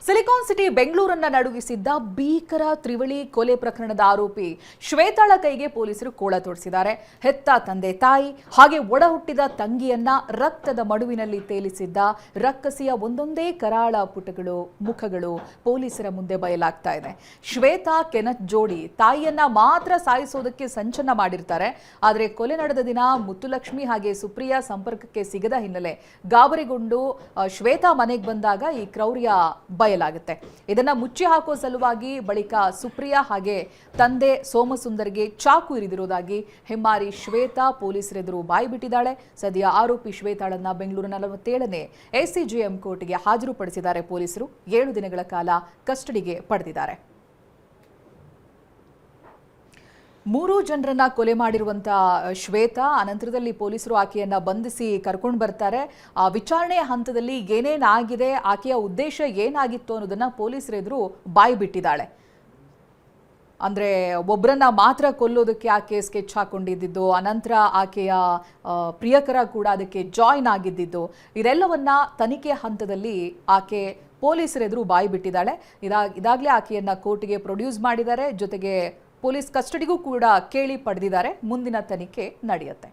Silicon city ಬೆಂಗಳೂರನ್ನ ನಡುಗಿಸಿದ್ದ ಭೀಕರ ತ್ರಿವಳಿ ಕೊಲೆ ಪ್ರಕರಣದ ಆರೋಪಿ ಶ್ವೇತಾಳ ಕೈಗೆ ಪೊಲೀಸರು ಕೋಳ ತೋರಿಸಿದ್ದಾರೆ. ಹೆತ್ತ ತಂದೆ ತಾಯಿ ಹಾಗೆ ಒಡ ಹುಟ್ಟಿದ ತಂಗಿಯನ್ನ ರಕ್ತದ ಮಡುವಿನಲ್ಲಿ ತೇಲಿಸಿದ್ದ ರಕ್ಕಸಿಯ ಒಂದೊಂದೇ ಕರಾಳ ಪುಟಗಳು ಮುಖಗಳು ಪೊಲೀಸರ ಮುಂದೆ ಬಯಲಾಗ್ತಾ ಇದೆ. ಶ್ವೇತಾ ಕೆನತ್ ಜೋಡಿ ತಾಯಿಯನ್ನ ಮಾತ್ರ ಸಾಯಿಸೋದಕ್ಕೆ ಸಂಚನ್ನ ಮಾಡಿರ್ತಾರೆ. ಆದರೆ ಕೊಲೆ ನಡೆದ ದಿನ ಮುತ್ತುಲಕ್ಷ್ಮಿ ಹಾಗೆ ಸುಪ್ರಿಯಾ ಸಂಪರ್ಕಕ್ಕೆ ಸಿಗದ ಹಿನ್ನೆಲೆ ಗಾಬರಿಗೊಂಡು ಶ್ವೇತಾ ಮನೆಗೆ ಬಂದಾಗ ಈ ಕ್ರೌರ್ಯ ಬಯಲಾಗುತ್ತೆ. ಇದನ್ನ ಮುಚ್ಚಿ ಹಾಕೋ ಸಲುವಾಗಿ ಬಳಿಕ ಸುಪ್ರಿಯಾ ಹಾಗೆ ತಂದೆ ಸೋಮಸುಂದರ್ಗೆ ಚಾಕು ಇರಿದಿರುವುದಾಗಿ ಹೆಮ್ಮಾರಿ ಶ್ವೇತಾ ಪೊಲೀಸರೆದುರು ಬಾಯಿ ಬಿಟ್ಟಿದ್ದಾಳೆ. ಸದ್ಯ ಆರೋಪಿ ಶ್ವೇತಾಳನ್ನ ಬೆಂಗಳೂರಿನ 47ನೇ ಎಸಿಜೆಎಂ ಕೋರ್ಟ್ಗೆ ಹಾಜರುಪಡಿಸಿದ್ದಾರೆ ಪೊಲೀಸರು. 7 ದಿನಗಳ ಕಾಲ ಕಸ್ಟಡಿಗೆ ಪಡೆದಿದ್ದಾರೆ. 3 ಜನರನ್ನ ಕೊಲೆ ಮಾಡಿರುವಂತ ಶ್ವೇತಾ ಅನಂತರದಲ್ಲಿ ಪೊಲೀಸರು ಆಕೆಯನ್ನ ಬಂಧಿಸಿ ಕರ್ಕೊಂಡು ಬರ್ತಾರೆ. ಆ ವಿಚಾರಣೆಯ ಹಂತದಲ್ಲಿ ಏನೇನಾಗಿದೆ, ಆಕೆಯ ಉದ್ದೇಶ ಏನಾಗಿತ್ತು ಅನ್ನೋದನ್ನ ಪೊಲೀಸರ ಎದುರು ಬಾಯಿ ಬಿಟ್ಟಿದ್ದಾಳೆ. ಅಂದ್ರೆ ಒಬ್ಬರನ್ನ ಮಾತ್ರ ಕೊಲ್ಲೋದಕ್ಕೆ ಆಕೆ ಸ್ಕೆಚ್ ಹಾಕೊಂಡಿದ್ದು, ಅನಂತರ ಆಕೆಯ ಪ್ರಿಯಕರ ಕೂಡ ಅದಕ್ಕೆ ಜಾಯಿನ್ ಆಗಿದ್ದು, ಇದೆಲ್ಲವನ್ನ ತನಿಖೆ ಹಂತದಲ್ಲಿ ಆಕೆ ಪೊಲೀಸರೆದುರು ಬಾಯಿ ಬಿಟ್ಟಿದ್ದಾಳೆ. ಇದಾಗಲೇ ಆಕೆಯನ್ನ ಕೋರ್ಟ್ಗೆ ಪ್ರೊಡ್ಯೂಸ್ ಮಾಡಿದ್ದಾರೆ. ಜೊತೆಗೆ ಪೊಲೀಸ್ ಕಸ್ಟಡಿಗೂ ಕೂಡ ಕೇಳಿ ಪಡೆದಿದ್ದಾರೆ. ಮುಂದಿನ ತನಿಖೆ ನಡೆಯುತ್ತೆ.